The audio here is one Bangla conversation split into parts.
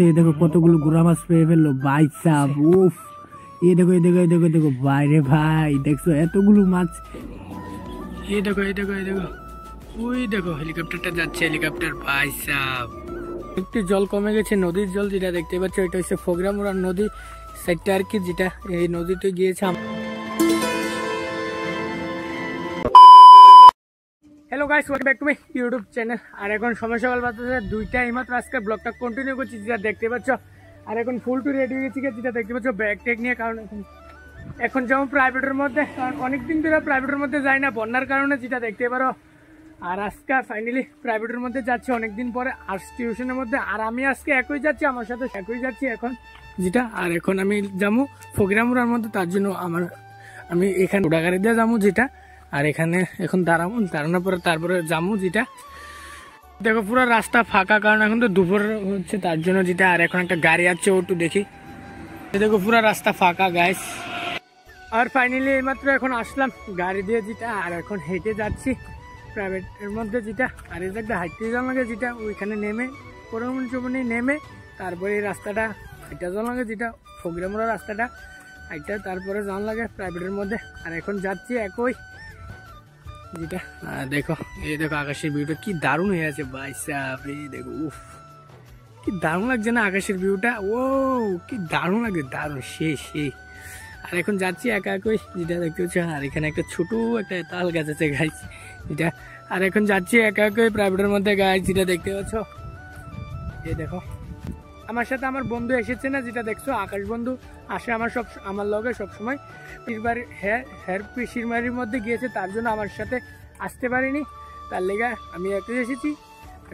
যাচ্ছে। এই দেখো কতগুলো গুড়া মাছ পেয়ে ফেললো ভাই সাহ। উফ, এই দেখো এই দেখো এই দেখো দেখো বাইরে ভাই, দেখছো এতগুলো মাছ। এই দেখো এই দেখো এই দেখো, ওই দেখো হেলিকপ্টারটা যাচ্ছে, হেলিকপ্টার ভাই সাহ। একটু জল কমে গেছে, নদীর জল যেটা দেখতে পাচ্ছ এটা হচ্ছে ফোগরামুড়া নদী সাইডটা আর কি, যেটা এই নদীতে গিয়েছে। Hello guys, welcome back to my YouTube channel. আর এখন সময় সকাল বাজে 2টা, এইমাত্র আজকে ব্লগটা কন্টিনিউ করছি যেটা দেখতে পাচ্ছ। আর এখন ফুল টু রেডি হয়ে গেছি যেটা দেখতে পাচ্ছ ব্যাগ ট্যাগ নিয়ে, কারণ এখন যেমন প্রাইভেটের মধ্যে, কারণ অনেকদিন ধরে প্রাইভেটের মধ্যে যাই না বন্যার কারণে, যেটা দেখতে পারো। আর আজকে ফাইনালি প্রাইভেটের মধ্যে যাচ্ছি অনেকদিন পরে আর্টস টিউশনের মধ্যে। আর আমি আজকে একই যাচ্ছি, আমার সাথে একই যাচ্ছি এখন যেটা। আর এখন আমি যাবো ফকিরামুড়ার মধ্যে, তার জন্য আমি এখানে গাড়ি দিয়ে যাবো যেটা। আর এখানে এখন দাঁড়ানোর পরে তারপরে যাবো যেটা। দেখো পুরো রাস্তা ফাঁকা, কারণ এখন তো দুপুর হচ্ছে তার জন্য যেটা। আর এখন একটা গাড়ি আছে, ওটু দেখি। দেখো পুরো রাস্তা ফাঁকা গাইস। আর ফাইনালি এইমাত্র এখন আসলাম গাড়ি দিয়ে যেটা। আর এখন হেঁটে যাচ্ছি প্রাইভেটের মধ্যে যেটা। আর এই জায়গাটা হাঁটতে যাওয়া লাগে যেটা, ওইখানে নেমে পরমনি নেমে তারপরে এই রাস্তাটা হাইটা যাওয়া লাগে যেটা, ফকিরামুড়া রাস্তাটা হাইটা তারপরে যাওয়া লাগে প্রাইভেটের মধ্যে। আর এখন যাচ্ছি একই যেটা। দেখো এই দেখো আকাশের ভিউটা কি দারুণ হয়ে আছে ভাই সাহেব। এই দেখো উফ, কি দারুণ লাগছে না আকাশের ভিউটা। ও কি দারুণ লাগে, দারুণ সেই। আর এখন যাচ্ছি একা একই যেটা দেখতে হচ্ছে। আর এখানে একটা ছোট একটা তাল গাছ আছে গাছ যেটা। আর এখন যাচ্ছি একা একই প্রাইভেটের মধ্যে গাছ যেটা দেখতে পাচ্ছ। এই দেখো আমার সাথে আমার বন্ধু এসেছে না যেটা দেখছো, আকাশ বন্ধু আসে আমার লগে সবসময়। পিসির বাড়ির মধ্যে গিয়েছে, তার জন্য আমার সাথে আসতে পারিনি, তার লেগে আমি একটু এসেছি।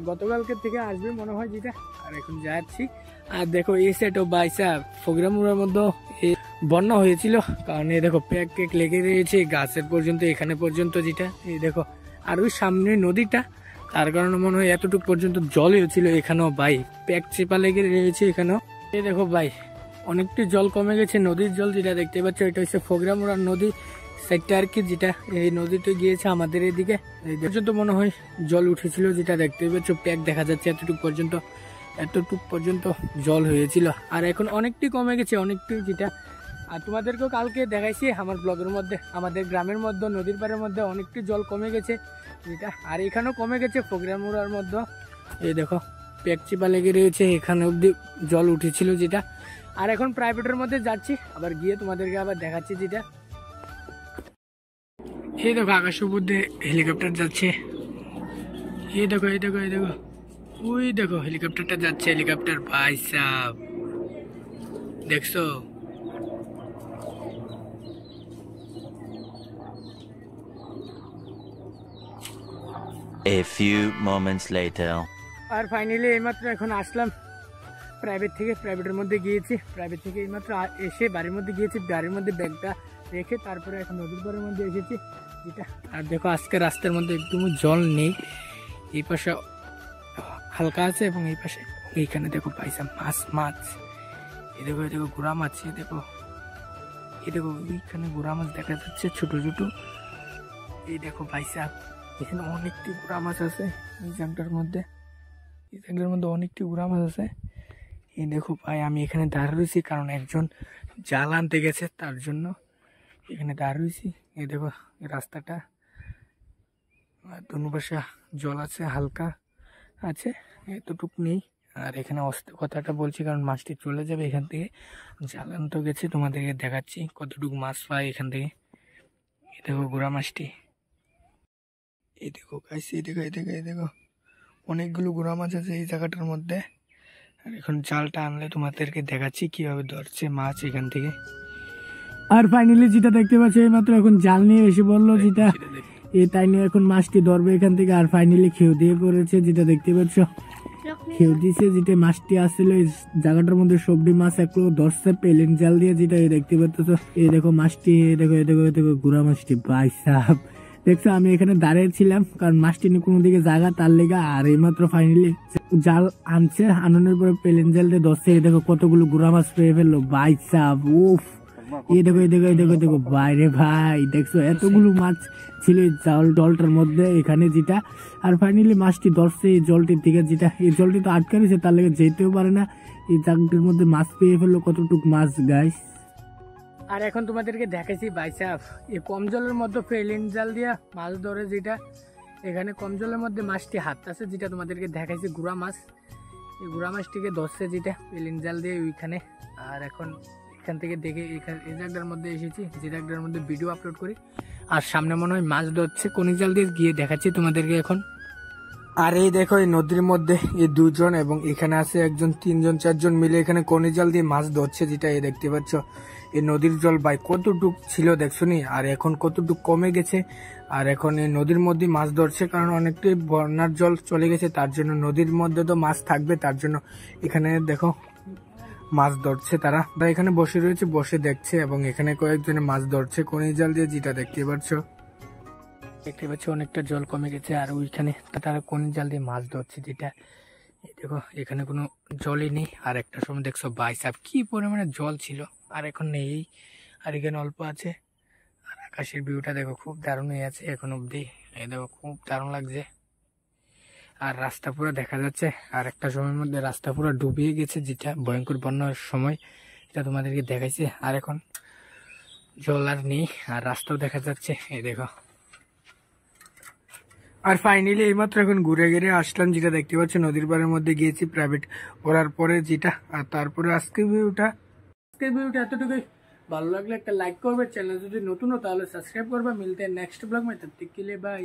গতকালকে থেকে আসবে মনে হয় যেটা। আর এখন যাচ্ছি। আর দেখো এই সেটও বাইসা ফকিরামুড়ার মধ্যে বন্যা হয়েছিল, কারণ এই দেখো প্যাক লেগে রয়েছে গাছের পর্যন্ত, এখানে পর্যন্ত যেটা। এই দেখো আর ওই সামনে নদীটা, তার কারণে মনে হয় এতটুকু পর্যন্ত জল হয়েছিল এখানেও ভাই, প্যাক চেপা লেগে রয়েছে এখানেও। এই দেখো ভাই অনেকটা জল কমে গেছে, নদীর জল যেটা দেখতে পাচ্ছ এটা হচ্ছে ফকিরামুড়া নদী সাইডটা আর কি, যেটা এই নদীতে গিয়েছে আমাদের এদিকে। এই পর্যন্ত মনে হয় জল উঠেছিল যেটা দেখতে পাচ্ছ, প্যাক দেখা যাচ্ছে এতটুকু পর্যন্ত জল হয়েছিল। আর এখন অনেকটি কমে গেছে অনেকটি যেটা। আর তোমাদেরকেও কালকে দেখাইছি আমার ব্লগের মধ্যে, আমাদের গ্রামের মধ্যে নদীর পাড়ের মধ্যে অনেকটি জল কমে গেছে যেটা। আর এখানেও কমে গেছে ফকিরামুড়ার মধ্যে। এই দেখো প্যাক চিপা লেগে রয়েছে, এখানে অব্দি জল উঠেছিল যেটা। আর এখন প্রাইভেটের মধ্যে যাচ্ছি, আবার গিয়ে তোমাদেরকে আবার দেখাচ্ছি যেটা। এই দেখো আকাশের উপর দিয়ে হেলিকপ্টার যাচ্ছে। এই দেখো এই দেখো এই দেখো, ওই দেখো হেলিকপ্টারটা যাচ্ছে, হেলিকপ্টার ভাই সাহেব দেখছো। A few moments later. আর ফাইনালি এইমাত্র এখন আসলাম প্রাইভেটের মধ্যে গিয়েছি। প্রাইভেট থেকে এইমাত্র এসে বাড়ির মধ্যে গিয়েছি, বাড়ির মধ্যে ব্যাগটা রেখে তারপরে এখন নদীর পাড়ের মধ্যে এসেছি যেটা। আর দেখো আজকে রাস্তার মধ্যে একদমই জল নেই, এই পাশে হালকা আছে এবং এই পাশে এইখানে দেখো পাইসা মাছ। এই দেখো গুড়া মাছ, এই দেখো এইখানে গুড়া মাছ দেখা যাচ্ছে ছোট ছোট। এই দেখো পাইসা এখানে অনেকটি গুড়া মাছ আছে এই জায়গাটার মধ্যে, অনেকটি গুড়া মাছ আছে। এই দেখো ভাই আমি এখানে দাঁড়িয়ে রয়েছি, কারণ একজন জাল আনতে গেছে তার জন্য এখানে দাঁড়িয়ে রয়েছি। এই দেখো রাস্তাটা দোনো পাশে জল আছে, হালকা আছে, এতটুক নেই। আর এখানে কথাটা বলছি কারণ মাছটি চলে যাবে এখান থেকে, জাল আনতে গেছে, তোমাদেরকে দেখাচ্ছি কতটুকু মাছ পায় এখান থেকে। এই দেখো গুড়া মাছটি, এই দেখো গাইস, এই দেখো অনেকগুলো গুড়া মাছ আছে এই জায়গাটার মধ্যে। আর এখন জালটা আনলে তোমাদেরকে দেখাচ্ছি কিভাবে ধরছে মাছ এখান থেকে। আর ফাইনালি যেটা দেখতে পাচ্ছি এইমাত্র এখন জাল নিয়ে এসে বললো যেটা, তাই নিয়ে এখন মাছটি ধরবে এখান থেকে। আর ফাইনালি খেউ দিয়ে পড়েছে যেটা দেখতে পাচ্ছ, খেউ দিয়েছে যেটা মাছটি আসছিল এই জায়গাটার মধ্যে সবজি মাছ একটু ধরছে পেলেন জাল দিয়ে যেটা। এই দেখতে পাচ্ছ, এই দেখো মাছটি, এই দেখো গুড়া মাছটি ভাই সাহেব দেখছো। আমি এখানে দাঁড়িয়েছিলাম কারণ মাছটি নিয়ে কোনো দিকে জায়গা তার লেগা। আর এইমাত্র ফাইনালি জাল আনছে, আননের পরে পেলেন জাল দিয়ে ধরছে। এই দেখো কতগুলো গুড়া মাছ পেয়ে ফেললো ভাই সাহেব। উফ, এই দেখো বাইরে ভাই, দেখছো এতগুলো মাছ ছিল জলটার মধ্যে এখানে যেটা। আর ফাইনালি মাছটি ধরছে এই জলটির দিকে যেটা, এই জলটি তো আটকে রয়েছে তার লেগে যেতেও পারে না। এই জাগটির মধ্যে মাছ পেয়ে ফেললো কতটুক মাছ গাইস। আর এখন তোমাদেরকে দেখাইছি বাইসাপ এই কম জলের মধ্যে ফেলিন জাল দিয়া মাছ ধরে, যেটা এখানে কম জলের মধ্যে মাছটি হাত আছে, যেটা তোমাদেরকে দেখাইছি গুড়া মাছ। এই গুড়া মাছটিকে ধরছে যেটা ফেলিন জাল দিয়ে ওইখানে। আর এখন এখান থেকে দেখে এই জায়গাটার মধ্যে এসেছি, যে জায়গাটার মধ্যে ভিডিও আপলোড করি। আর সামনে মনে হয় মাছ ধরছে, কোনি জাল দিয়ে গিয়ে দেখাচ্ছি তোমাদেরকে এখন। আর এই দেখো এই নদীর মধ্যে এই দুজন এবং এখানে আছে একজন, 3 জন 4 জন মিলে এখানে কোনি জাল দিয়ে মাছ ধরছে, যেটা এই দেখতে পাচ্ছ। এই নদীর জল ভাই কতটুক ছিল দেখছো নি, আর এখন কতটুক কমে গেছে। আর এখন এই নদীর মধ্যে মাছ ধরছে, কারণ অনেকটাই বন্যার জল চলে গেছে, তার জন্য নদীর মধ্যে তো মাছ থাকবে, তার জন্য এখানে দেখো মাছ ধরছে তারা এখানে বসে রয়েছে, বসে দেখছে। এবং এখানে কয়েকজনে মাছ ধরছে কোনি জাল দিয়ে, যেটা দেখতে পাচ্ছ। অনেকটা জল কমে গেছে, আর ওইখানে তারা কোনি জাল দিয়ে মাছ ধরছে, যেটা দেখো এখানে কোনো জলই নেই। আর একটা সময় দেখছো বাইসাপ কি পরিমাণে জল ছিল, আর এখন নেই। আর এখানে অল্প আছে। আর আকাশের ভিউটা দেখো খুব দারুণ হয়ে আছে এখন অব্দি, এই দেখো খুব দারুণ লাগছে। আর রাস্তা পুরো দেখা যাচ্ছে, আর একটা সময়ের মধ্যে রাস্তা পুরো ডুবিয়ে গেছে, যেটা ভয়ঙ্কর বন্যার সময়, এটা তোমাদেরকে দেখাইছে। আর এখন জল আর নেই, আর রাস্তাও দেখা যাচ্ছে, এই দেখো। আর ফাইনালি এইমাত্র এখন ঘুরে ঘুরে আসলাম, যেটা দেখতে পাচ্ছ নদীর পাড়ের মধ্যে গিয়েছি প্রাইভেট করার পরে, যেটা। আর তারপরে আজকের ভিডিওটা এতটুকুই। ভালো লাগলে একটা লাইক করবে, চ্যানেল যদি নতুন हो তাহলে সাবস্ক্রাইব করবে। মিলতে নেক্সট ব্লগ में, तब तक के लिए बाय।